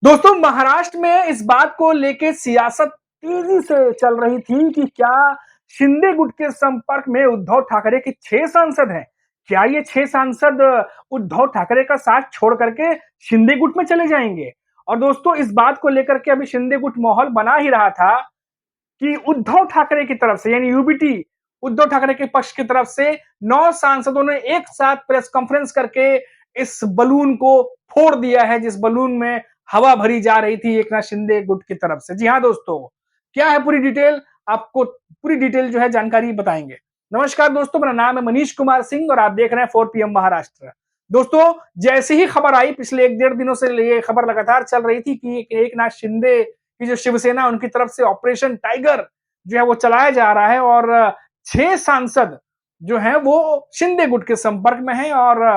दोस्तों महाराष्ट्र में इस बात को लेके सियासत तेजी से चल रही थी कि क्या शिंदे गुट के संपर्क में उद्धव ठाकरे के 6 सांसद हैं। क्या ये 6 सांसद उद्धव ठाकरे का साथ छोड़ करके शिंदे गुट में चले जाएंगे? और दोस्तों इस बात को लेकर के अभी शिंदे गुट माहौल बना ही रहा था कि उद्धव ठाकरे की तरफ से यानी यूबीटी उद्धव ठाकरे के पक्ष की तरफ से 9 सांसदों ने एक साथ प्रेस कॉन्फ्रेंस करके इस बलून को फोड़ दिया है, जिस बलून में हवा भरी जा रही थी एकनाथ शिंदे गुट की तरफ से। जी हाँ दोस्तों, क्या है पूरी डिटेल? आपको पूरी डिटेल जो है जानकारी बताएंगे। नमस्कार दोस्तों, मेरा नाम है मनीष कुमार सिंह और आप देख रहे हैं 4 पीएम महाराष्ट्र। दोस्तों जैसे ही खबर आई, पिछले 1 डेढ़ दिनों से ये खबर लगातार चल रही थी कि एकनाथ शिंदे की जो शिवसेना उनकी तरफ से ऑपरेशन टाइगर जो है वो चलाया जा रहा है और 6 सांसद जो हैं वो शिंदे गुट के संपर्क में हैं और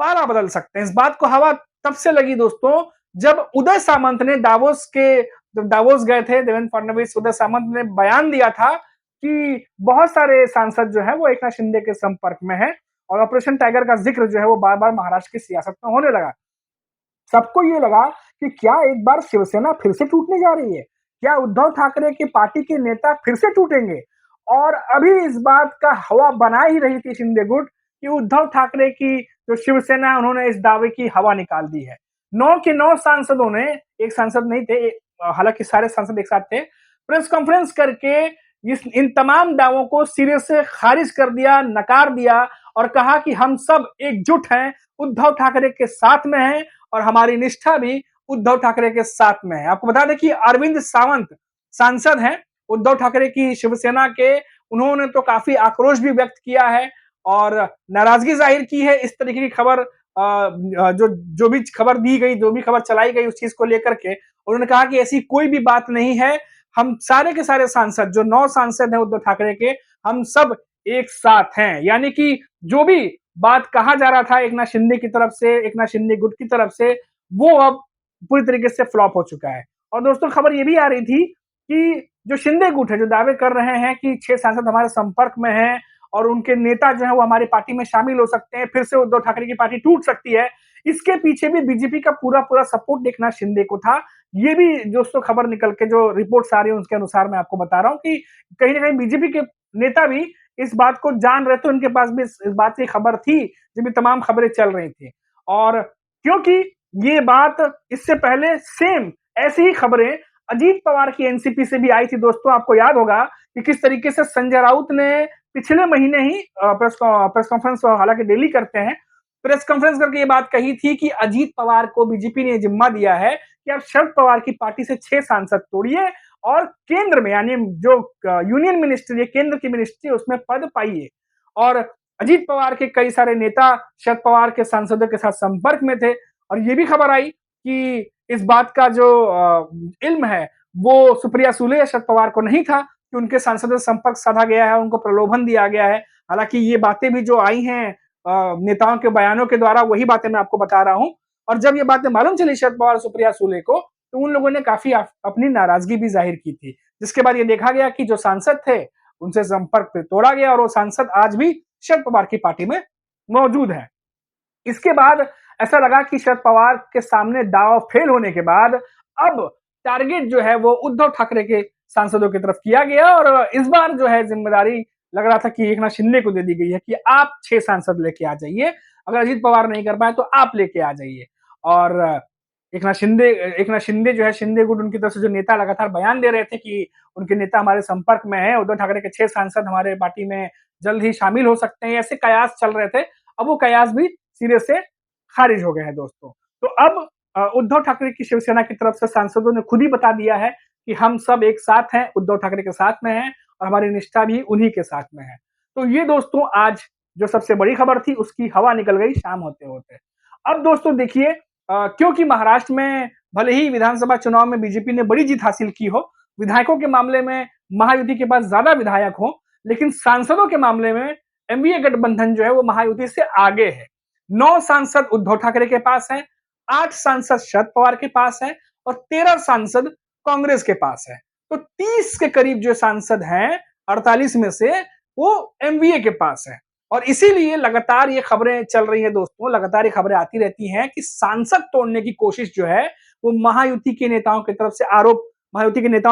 पाला बदल सकते हैं। इस बात को हवा तब से लगी दोस्तों जब उदय सामंत ने जब दावोस गए थे, देवेंद्र फडणवीस, उदय सामंत ने बयान दिया था कि बहुत सारे सांसद जो है वो एकनाथ शिंदे के संपर्क में हैं और ऑपरेशन टाइगर का जिक्र जो है वो बार बार महाराष्ट्र की सियासत में होने लगा। सबको ये लगा कि क्या एक बार शिवसेना फिर से टूटने जा रही है? क्या उद्धव ठाकरे की पार्टी के नेता फिर से टूटेंगे? और अभी इस बात का हवा बना ही रही थी शिंदे गुट कि उद्धव ठाकरे की जो शिवसेना है उन्होंने इस दावे की हवा निकाल दी है। 9 के 9 सांसदों ने, एक सांसद नहीं थे, हालांकि सारे सांसद एक साथ थे, प्रेस कॉन्फ्रेंस करके इन तमाम दावों को सिरे से खारिज कर दिया, नकार दिया और कहा कि हम सब एकजुट हैं, उद्धव ठाकरे के साथ में हैं और हमारी निष्ठा भी उद्धव ठाकरे के साथ में है। आपको बता दें कि अरविंद सावंत सांसद हैं उद्धव ठाकरे की शिवसेना के, उन्होंने तो काफी आक्रोश भी व्यक्त किया है और नाराजगी जाहिर की है इस तरीके की खबर जो जो भी खबर दी गई, जो भी खबर चलाई गई उस चीज को लेकर के। उन्होंने कहा कि ऐसी कोई भी बात नहीं है, हम सारे के सारे सांसद जो 9 सांसद हैं उद्धव ठाकरे के, हम सब एक साथ हैं। यानी कि जो भी बात कहा जा रहा था एकनाथ शिंदे की तरफ से, एकनाथ शिंदे गुट की तरफ से, वो अब पूरी तरीके से फ्लॉप हो चुका है। और दोस्तों खबर ये भी आ रही थी कि जो शिंदे गुट है, जो दावे कर रहे हैं कि 6 सांसद हमारे संपर्क में हैं और उनके नेता जो है वो हमारी पार्टी में शामिल हो सकते हैं, फिर से उद्धव ठाकरे की पार्टी टूट सकती है, इसके पीछे भी बीजेपी का पूरा पूरा सपोर्ट एकनाथ शिंदे को था। ये भी दोस्तों खबर निकल के जो रिपोर्ट्स आ रही है उसके अनुसार मैं आपको बता रहा हूं कि कहीं ना कहीं बीजेपी के नेता भी इस बात को जान रहे थे, उनके पास भी इस बात की खबर थी जब ये तमाम खबरें चल रही थी। और क्योंकि ये बात इससे पहले सेम ऐसी ही खबरें अजीत पवार की एनसीपी से भी आई थी दोस्तों। आपको याद होगा कि किस तरीके से संजय राउत ने पिछले महीने ही प्रेस कॉन्फ्रेंस हालांकि डेली करते हैं, प्रेस कॉन्फ्रेंस करके ये बात कही थी कि अजीत पवार को बीजेपी ने जिम्मा दिया है कि आप शरद पवार की पार्टी से 6 सांसद तोड़िए और केंद्र में यानी जो यूनियन मिनिस्ट्री है, केंद्र की मिनिस्ट्री, उसमें पद पाइए। और अजीत पवार के कई सारे नेता शरद पवार के सांसदों के साथ संपर्क में थे और ये भी खबर आई कि इस बात का जो इल्म है वो सुप्रिया सुले या शरद पवार को नहीं था कि उनके सांसदों से संपर्क साधा गया है, उनको प्रलोभन दिया गया है। हालांकि ये बातें भी जो आई हैं नेताओं के बयानों के द्वारा, वही बातें मैं आपको बता रहा हूं। और जब ये बातें मालूम चली शरद पवार सुप्रिया सुले को, तो उन लोगों ने काफी अपनी नाराजगी भी जाहिर की थी, जिसके बाद ये देखा गया कि जो सांसद थे उनसे संपर्क पे तोड़ा गया और वो सांसद आज भी शरद पवार की पार्टी में मौजूद है। इसके बाद ऐसा लगा कि शरद पवार के सामने दाव फेल होने के बाद अब टारगेट जो है वो उद्धव ठाकरे के सांसदों की तरफ किया गया और इस बार जो है जिम्मेदारी लग रहा था कि एकनाथ शिंदे को दे दी गई है कि आप 6 सांसद लेके आ जाइए, अगर अजीत पवार नहीं कर पाए तो आप लेके आ जाइए। और एकनाथ शिंदे जो है, शिंदे गुट उनकी तरफ से जो नेता लगातार बयान दे रहे थे कि उनके नेता हमारे संपर्क में है, उद्धव ठाकरे के 6 सांसद हमारे पार्टी में जल्द ही शामिल हो सकते हैं, ऐसे कयास चल रहे थे। अब वो कयास भी सिरे से खारिज हो गए हैं दोस्तों। तो अब उद्धव ठाकरे की शिवसेना की तरफ से सांसदों ने खुद ही बता दिया है कि हम सब एक साथ हैं, उद्धव ठाकरे के साथ में हैं और हमारी निष्ठा भी उन्हीं के साथ में है। तो ये दोस्तों आज जो सबसे बड़ी खबर थी उसकी हवा निकल गई शाम होते होते। अब दोस्तों देखिए, क्योंकि महाराष्ट्र में भले ही विधानसभा चुनाव में बीजेपी ने बड़ी जीत हासिल की हो, विधायकों के मामले में महायुति के पास ज्यादा विधायक हो, लेकिन सांसदों के मामले में एनडीए गठबंधन जो है वो महायुति से आगे है। 9 सांसद उद्धव ठाकरे के पास हैं, 8 सांसद शरद पवार के पास हैं और 13 सांसद कांग्रेस के पास है। तो 30 के करीब जो सांसद हैं 48 में से वो एमवीए के पास है। और इसीलिए लगातार ये खबरें चल रही हैं दोस्तों, लगातार ये खबरें आती रहती हैं कि सांसद तोड़ने की कोशिश जो है वो महायुति के नेताओं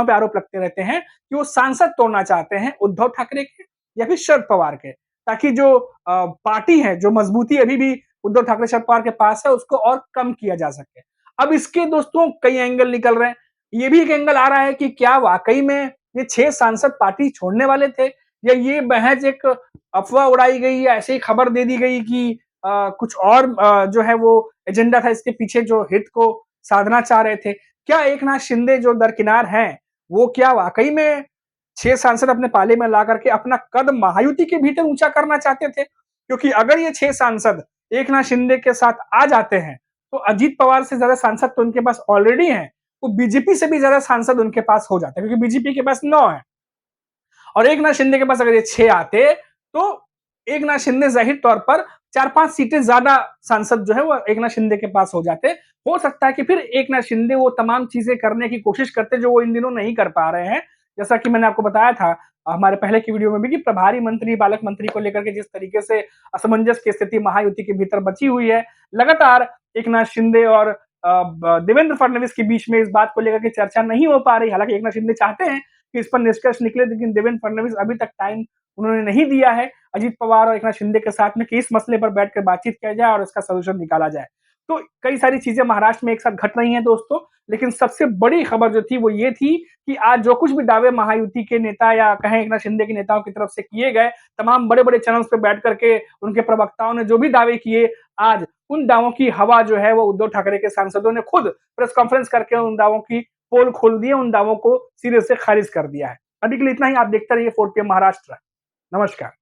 पे आरोप लगते रहते हैं कि वो सांसद तोड़ना चाहते हैं उद्धव ठाकरे के या फिर शरद पवार के, ताकि जो पार्टी है, जो मजबूती अभी भी उद्धव ठाकरे शरद पवार के पास है, उसको और कम किया जा सके। अब इसके दोस्तों कई एंगल निकल रहे हैं। ये भी एक एंगल आ रहा है कि क्या वाकई में ये 6 सांसद पार्टी छोड़ने वाले थे, या ये महज एक अफवाह उड़ाई गई, या ऐसे ही खबर दे दी गई कि कुछ और जो है वो एजेंडा था इसके पीछे, जो हित को साधना चाह रहे थे। क्या एकनाथ शिंदे जो दरकिनार हैं, वो क्या वाकई में 6 सांसद अपने पाले में ला करके अपना कद महायुति के भीतर ऊंचा करना चाहते थे? क्योंकि अगर ये 6 सांसद एकनाथ शिंदे के साथ आ जाते हैं, तो अजीत पवार से ज्यादा सांसद तो उनके पास ऑलरेडी हैं। वो बीजेपी से भी ज्यादा सांसद उनके पास हो जाते हैं, क्योंकि बीजेपी के पास 9 है। और एकनाथ शिंदे के पास अगर ये 6 आते, तो एकनाथ शिंदे जाहिर तौर पर 4-5 सीटें ज्यादा सांसद जो है वो एकनाथ शिंदे के पास हो जाते। हो सकता है कि फिर एकनाथ शिंदे वो तमाम चीजें करने की कोशिश करते जो वो इन दिनों नहीं कर पा रहे हैं। जैसा कि मैंने आपको बताया था हमारे पहले की वीडियो में भी, कि प्रभारी मंत्री, पालक मंत्री को लेकर के जिस तरीके से असमंजस की स्थिति महायुति के भीतर बची हुई है, लगातार एकनाथ शिंदे और देवेंद्र फडणवीस के बीच में इस बात को लेकर के चर्चा नहीं हो पा रही। हालांकि एकनाथ शिंदे चाहते हैं कि इस पर निष्कर्ष निकले, लेकिन देवेंद्र फडणवीस अभी तक टाइम उन्होंने नहीं दिया है अजीत पवार और एकनाथ शिंदे के साथ में कि इस मसले पर बैठकर बातचीत किया जाए और इसका सलूशन निकाला जाए। तो कई सारी चीजें महाराष्ट्र में एक साथ घट रही हैं दोस्तों, लेकिन सबसे बड़ी खबर जो थी वो ये थी कि आज जो कुछ भी दावे महायुति के नेता या कहें एकनाथ शिंदे के नेताओं की तरफ से किए गए, तमाम बड़े-बड़े चैनल्स पे बैठ करके उनके प्रवक्ताओं ने जो भी दावे किए, आज उन दावों की हवा जो है वो उद्धव ठाकरे के सांसदों ने खुद प्रेस कॉन्फ्रेंस करके उन दावों की पोल खोल दी है, उन दावों को सिरे से खारिज कर दिया है। अभी के लिए इतना ही। आप देखते रहिए 4PM महाराष्ट्र। नमस्कार।